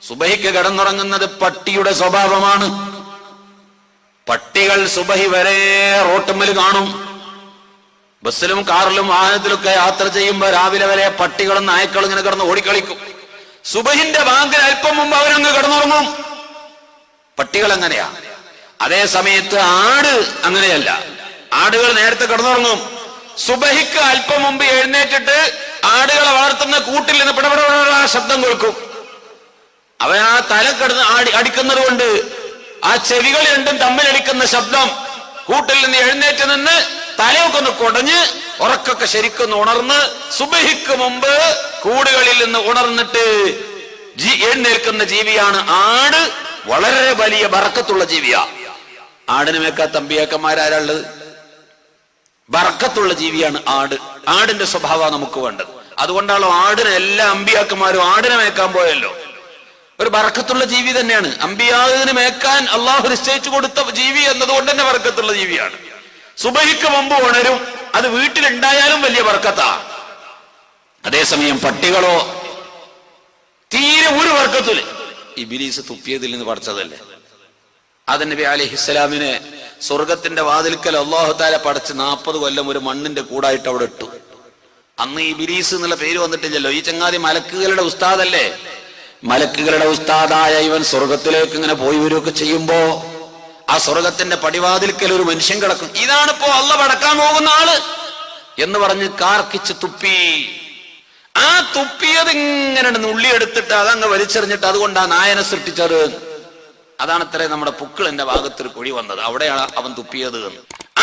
സുബഹിക്ക് കിടന്നുറങ്ങുന്നത് പട്ടിയുടെ സ്വഭാവമാണ്. പട്ടികൾ സുബഹി വരെ റോട്ടുമ്മൽ കാണും. ബസ്സിലും കാറിലും വാഹനത്തിലൊക്കെ യാത്ര ചെയ്യുമ്പോ രാവിലെ വരെ പട്ടികളും നായ്ക്കളും ഇങ്ങനെ കിടന്ന് ഓടിക്കളിക്കും. സുബഹിന്റെ ബാങ്കിന് അല്പം മുമ്പ് അവരങ്ങ് കിടന്നുറങ്ങും. പട്ടികൾ അങ്ങനെയാ. അതേ സമയത്ത് ആട് അങ്ങനെയല്ല. ആടുകൾ നേരത്തെ കിടന്നുറങ്ങും. സുബഹിക്ക് അല്പം മുമ്പ് എഴുന്നേറ്റിട്ട് ആടുകളെ വളർത്തുന്ന കൂട്ടിൽ നിന്ന് പിടപെട ശബ്ദം കേൾക്കും. അവൻ ആ തല കിടന്ന് അടിക്കുന്നത് കൊണ്ട് ആ ചെവികൾ രണ്ടും തമ്മിലടിക്കുന്ന ശബ്ദം കൂട്ടിൽ നിന്ന് എഴുന്നേറ്റ് നിന്ന് തലയൊക്കെ ഒന്ന് കുടഞ്ഞ് ഉറക്കൊക്കെ ശരിക്കൊന്ന് ഉണർന്ന് സുബഹിക്ക് മുമ്പ് കൂടുകളിൽ നിന്ന് ഉണർന്നിട്ട് എഴുന്നേൽക്കുന്ന ജീവിയാണ് ആട്. വളരെ വലിയ ബറക്കത്തുള്ള ജീവിയാ. ആടിന് മേക്കാത്ത അമ്പിയാക്കന്മാരാരുള്ളത്? ബറക്കത്തുള്ള ജീവിയാണ് ആട്. ആടിന്റെ സ്വഭാവമാണ് നമുക്ക് വേണ്ടത്. അതുകൊണ്ടാണല്ലോ ആടിനെ എല്ലാ അമ്പിയാക്കന്മാരും ആടിനെ മേക്കാൻ പോയല്ലോ. ഒരു ബറക്കത്തുള്ള ജീവി തന്നെയാണ്. അമ്പിയാവിന് മേക്കാൻ അള്ളാഹു നിശ്ചയിച്ചു കൊടുത്ത ജീവി എന്നതുകൊണ്ട് തന്നെ ബറക്കത്തുള്ള ജീവിയാണ്. സുബഹിക്ക് മുമ്പ് ഉണരും. അത് വീട്ടിലുണ്ടായാലും വലിയ ബർക്കത്താ. അതേസമയം പട്ടികളോ തീരെ ഒരു ബർക്കത്തില്. ഇബ്ലീസ് തുപ്പിയതിൽ നിന്ന് പടച്ചതല്ലേ. ആദം നബി അലൈഹിസ്സലാമിനെ സ്വർഗത്തിന്റെ വാതിൽക്കൽ അല്ലാഹു തആല പടച്ച് 40 കൊല്ലം ഒരു മണ്ണിന്റെ കൂടായിട്ട് അവിടെ ഇട്ടു. അന്ന് ഇബ്ലീസ് എന്നുള്ള പേര് വന്നിട്ടില്ലല്ലോ. ഈ ചങ്ങാതി മലക്കുകളുടെ ഉസ്താദല്ലേ. മലക്കുകളുടെ ഉസ്താദായ ഇവൻ സ്വർഗത്തിലേക്ക് ഇങ്ങനെ പോയി വരികയൊക്കെ ചെയ്യുമ്പോ ആ സ്വർഗത്തിന്റെ പടിവാതിൽക്കൽ ഒരു മനുഷ്യൻ കിടക്കും. ഇതാണിപ്പോ അള്ളാഹ് പടക്കാൻ പോകുന്ന ആള് എന്ന് പറഞ്ഞ് കാർക്കിച്ച് തുപ്പി. ആ തുപ്പിയത് ഇങ്ങനെ നുള്ളിയെടുത്തിട്ട് അതങ്ങ് വലിച്ചെറിഞ്ഞിട്ട് അതുകൊണ്ട് ആ നായനെ സൃഷ്ടിച്ചത്. അതാണത്രേ നമ്മുടെ പുക്കിളിന്റെ ഭാഗത്തൊരു കുഴി വന്നത്. അവിടെയാണ് അവൻ തുപ്പിയത്.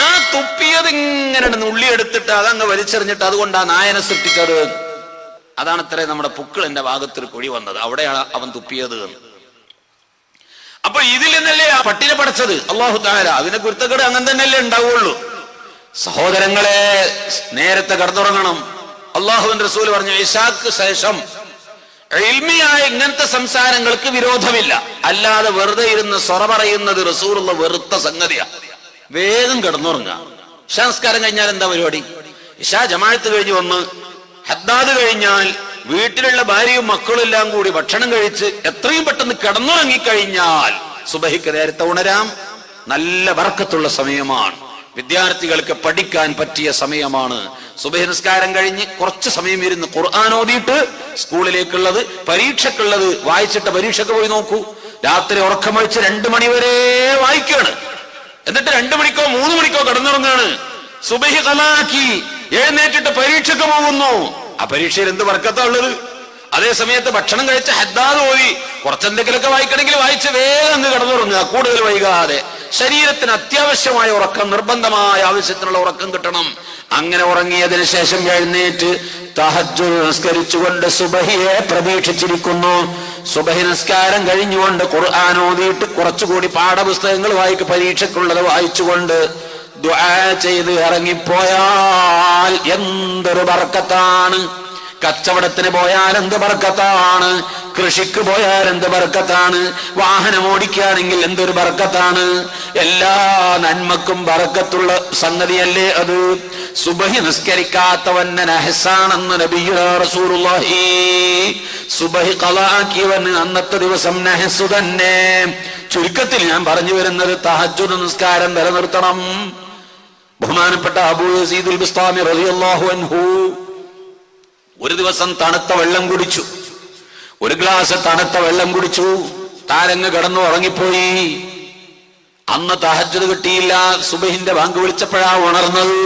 ആ തുപ്പിയത് ഇങ്ങനെ നുള്ളിയെടുത്തിട്ട് അതങ്ങ് വലിച്ചെറിഞ്ഞിട്ട് അതുകൊണ്ട് ആ നായനെ സൃഷ്ടിച്ചത്. അതാണത്രേ നമ്മുടെ പുക്കിളിന്റെ ഭാഗത്തൊരു കുഴി വന്നത്. അവിടെയാണ് അവൻ തുപ്പിയത്. അപ്പൊ ഇതിൽ നിന്നല്ലേ ആ പട്ടിനെ പടച്ചത് അല്ലാഹു തആല. അതിനെ കുരുത്തക്കേട് അങ്ങനെ തന്നെയല്ലേ ഉണ്ടാവുള്ളൂ. സഹോദരങ്ങളെ, നേരത്തെ കിടന്നുറങ്ങണം. അല്ലാഹുവിന്റെ റസൂൽ പറഞ്ഞു, ഇശാക്ക് ശേഷം ഇൽമിയായ ഇങ്ങനത്തെ സംസാരങ്ങൾക്ക് വിരോധമില്ല. അല്ലാതെ വെറുതെ ഇരുന്ന് സൊറ പറയുന്നത് റസൂലുള്ള വെറുത്ത സംഗതിയാ. വേഗം കിടന്നുറങ്ങുക. ഇശാ നിസ്കാരം കഴിഞ്ഞാൽ എന്താ പരിപാടി? ഇശാ ജമാഅത്ത് കഴിഞ്ഞ് വന്ന് ഹദ്ദാദ് കഴിഞ്ഞാൽ വീട്ടിലുള്ള ഭാര്യയും മക്കളും എല്ലാം കൂടി ഭക്ഷണം കഴിച്ച് എത്രയും പെട്ടെന്ന് കിടന്നുറങ്ങിക്കഴിഞ്ഞാൽ സുബഹിക്ക് നേരത്തെ ഉണരാം. നല്ല ബർക്കത്തുള്ള സമയമാണ്. വിദ്യാർത്ഥികൾക്ക് പഠിക്കാൻ പറ്റിയ സമയമാണ്. സുബഹി നിസ്കാരം കഴിഞ്ഞ് കുറച്ച് സമയം ഇരുന്ന് ഖുർആൻ ഓതിയിട്ട് സ്കൂളിലേക്കുള്ളത് പരീക്ഷക്കുള്ളത് വായിച്ചിട്ട് പരീക്ഷയ്ക്ക് പോയി നോക്കൂ. രാത്രി ഉറക്കമൊഴിച്ച് 2 മണി വരെ വായിക്കാണ്. എന്നിട്ട് 2 മണിക്കോ 3 മണിക്കോ കിടന്നുറങ്ങാണ്. സുബഹി ഖലാക്കി എഴുന്നേറ്റിട്ട് പരീക്ഷയ്ക്ക് പോകുന്നു. ആ പരീക്ഷയിൽ എന്ത് ബർക്കത്താ ഉള്ളത്? അതേ സമയത്ത് ഭക്ഷണം കഴിച്ച് ഹദ്ദാദ് ഓതി കുറച്ചെന്തെങ്കിലുമൊക്കെ വായിക്കണമെങ്കിൽ വായിച്ച് വേഗം അങ്ങ് കിടന്നുറങ്ങുക, കൂടുതൽ വൈകാതെ. ശരീരത്തിന് അത്യാവശ്യമായ ഉറക്കം, നിർബന്ധമായ ആവശ്യത്തിനുള്ള ഉറക്കം കിട്ടണം. അങ്ങനെ ഉറങ്ങിയതിനു ശേഷം എഴുന്നേറ്റ് തഹജ്ജുദ് നിസ്കരിച്ചുകൊണ്ട് സുബഹിയെ പ്രതീക്ഷിച്ചിരിക്കുന്നു. സുബഹി നിസ്കാരം കഴിഞ്ഞുകൊണ്ട് ഖുർആൻ ഓതിയിട്ട് കുറച്ചുകൂടി പാഠപുസ്തകങ്ങൾ വായിക്കും, പരീക്ഷയ്ക്കുള്ളത് വായിച്ചുകൊണ്ട് ദുആ ചെയ്ത് ഇറങ്ങിപ്പോയാൽ എന്തൊരു ബർക്കത്താണ്. കച്ചവടത്തിന് പോയാൽ എന്ത് ബർക്കത്താണ്, കൃഷിക്ക് പോയാൽ എന്ത് ബർക്കത്താണ്, വാഹനം ഓടിക്കുകയാണെങ്കിൽ എന്തൊരു ബർക്കത്താണ്. എല്ലാ നന്മക്കും ബർക്കത്തുള്ള സംഗതിയല്ലേ അത്. സുബഹി നിസ്കരിക്കാത്തവന് നഹ്സാണെന്ന് നബിയുനാ റസൂലുള്ളാഹി. സുബഹി ഖളാക്കിയവന് അന്നത്തെ ദിവസം നഹ്സ് തന്നെ. ചുരുക്കത്തിൽ ഞാൻ പറഞ്ഞു വരുന്നത് തഹജ്ജുദ് നിസ്കാരം നിലനിർത്തണം. ബഹുമാനപ്പെട്ട അബൂ യസീദുൽ ബിസ്താമി റളിയല്ലാഹു അൻഹു ഒരു ദിവസം തണുത്ത വെള്ളം കുടിച്ചു. ഒരു ഗ്ലാസ് തണുത്ത വെള്ളം കുടിച്ചു. താരങ്ങ് കിടന്നു ഉറങ്ങിപ്പോയി. അന്ന് തഹജ്ജുദ് കിട്ടിയില്ല. സുബഹിന്റെ ബാങ്ക് വിളിച്ചപ്പോഴാ ഉണർന്നത്.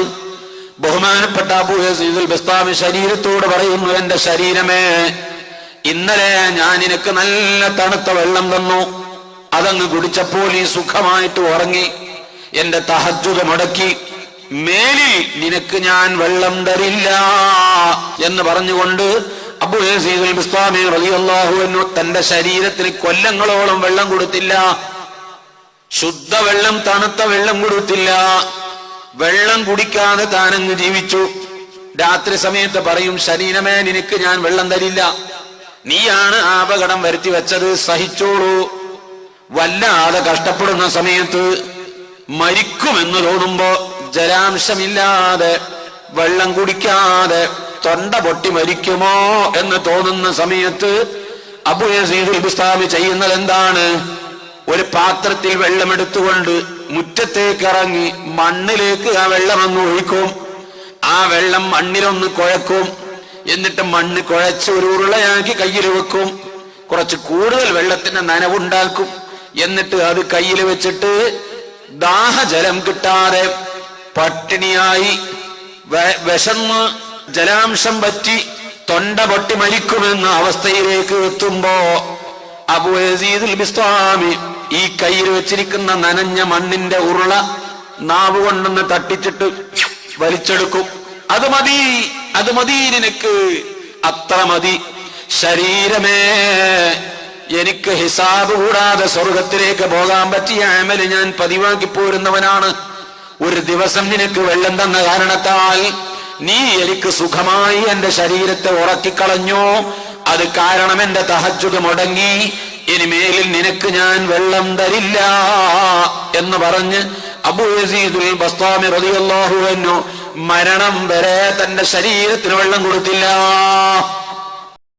ബഹുമാനപ്പെട്ട അബൂ യസീദുൽ ബിസ്താമി ശരീരത്തോട് പറയുന്നു, എന്റെ ശരീരമേ, ഇന്നലെ ഞാൻ നിനക്ക് നല്ല തണുത്ത വെള്ളം തന്നു. അതങ്ങ് കുടിച്ചപ്പോൾ നീ സുഖമായിട്ട് ഉറങ്ങി. എന്റെ തഹജ്ജുദ് മുടക്കി. മേലിൽ നിനക്ക് ഞാൻ വെള്ളം തരില്ല എന്ന് പറഞ്ഞുകൊണ്ട് അബൂ യസീദുൽ ബിസ്താമി റളിയല്ലാഹു അൻഹു തന്റെ ശരീരത്തിന് കൊല്ലങ്ങളോളം വെള്ളം കൊടുത്തില്ല. ശുദ്ധവെള്ളം, തണുത്ത വെള്ളം കൊടുത്തില്ല. വെള്ളം കുടിക്കാതെ താനങ്ങ് ജീവിച്ചു. രാത്രി സമയത്ത് പറയും, ശരീരമേ, നിനക്ക് ഞാൻ വെള്ളം തരില്ല. നീയാണ് ആ അപകടം വരുത്തി വെച്ചത്, സഹിച്ചോളൂ. വല്ലാതെ കഷ്ടപ്പെടുന്ന സമയത്ത്, മരിക്കുമെന്ന് തോന്നുമ്പോ, ജലാംശമില്ലാതെ വെള്ളം കുടിക്കാതെ തൊണ്ട പൊട്ടി മരിക്കുമോ എന്ന് തോന്നുന്ന സമയത്ത് അബൂ യസീദുൽ ബിസ്താമി ചെയ്യുന്നത് എന്താണ്? ഒരു പാത്രത്തിൽ വെള്ളമെടുത്തുകൊണ്ട് മുറ്റത്തേക്ക് ഇറങ്ങി മണ്ണിലേക്ക് ആ വെള്ളം അങ്ങ് ഒഴിക്കും. ആ വെള്ളം മണ്ണിലൊന്ന് കുഴക്കും. എന്നിട്ട് മണ്ണ് കുഴച്ച് ഒരു ഉരുളയാക്കി കയ്യിൽ വെക്കും. കുറച്ച് കൂടുതൽ വെള്ളത്തിന്റെ നനവുണ്ടാക്കും. എന്നിട്ട് അത് കയ്യിൽ വെച്ചിട്ട് ദാഹജലം കിട്ടാതെ പട്ടിണിയായി വിശന്ന് ജലാംശം പറ്റി തൊണ്ട പൊട്ടി മരിക്കുമെന്ന അവസ്ഥയിലേക്ക് എത്തുമ്പോ അബൂ യസീദുൽ ബിസ്താമി ഈ കയ്യിൽ വെച്ചിരിക്കുന്ന നനഞ്ഞ മണ്ണിന്റെ ഉരുള നാവ് കൊണ്ടൊന്ന് തട്ടിച്ചിട്ട് വലിച്ചെടുക്കും. അത് മതി, അത് മതി, നിനക്ക് അത്ര മതി. ശരീരമേ, എനിക്ക് ഹിസാബ് കൂടാതെ സ്വർഗത്തിലേക്ക് പോകാൻ പറ്റിയ അമല് ഞാൻ പതിവാക്കി പോരുന്നവനാണ്. ഒരു ദിവസം നിനക്ക് വെള്ളം തന്ന കാരണത്താൽ നീ എനിക്ക് സുഖമായി എന്റെ ശരീരത്തെ ഉറക്കിക്കളഞ്ഞു. അത് കാരണം എന്റെ തഹജ്ജുദ് മുടങ്ങി. ഇനി മേലിൽ നിനക്ക് ഞാൻ വെള്ളം തരില്ല എന്ന് പറഞ്ഞ് അബൂ യസീദുൽ ബസ്താമി റളിയല്ലാഹു അൻഹു മരണം വരെ തന്റെ ശരീരത്തിന് വെള്ളം കൊടുത്തില്ല.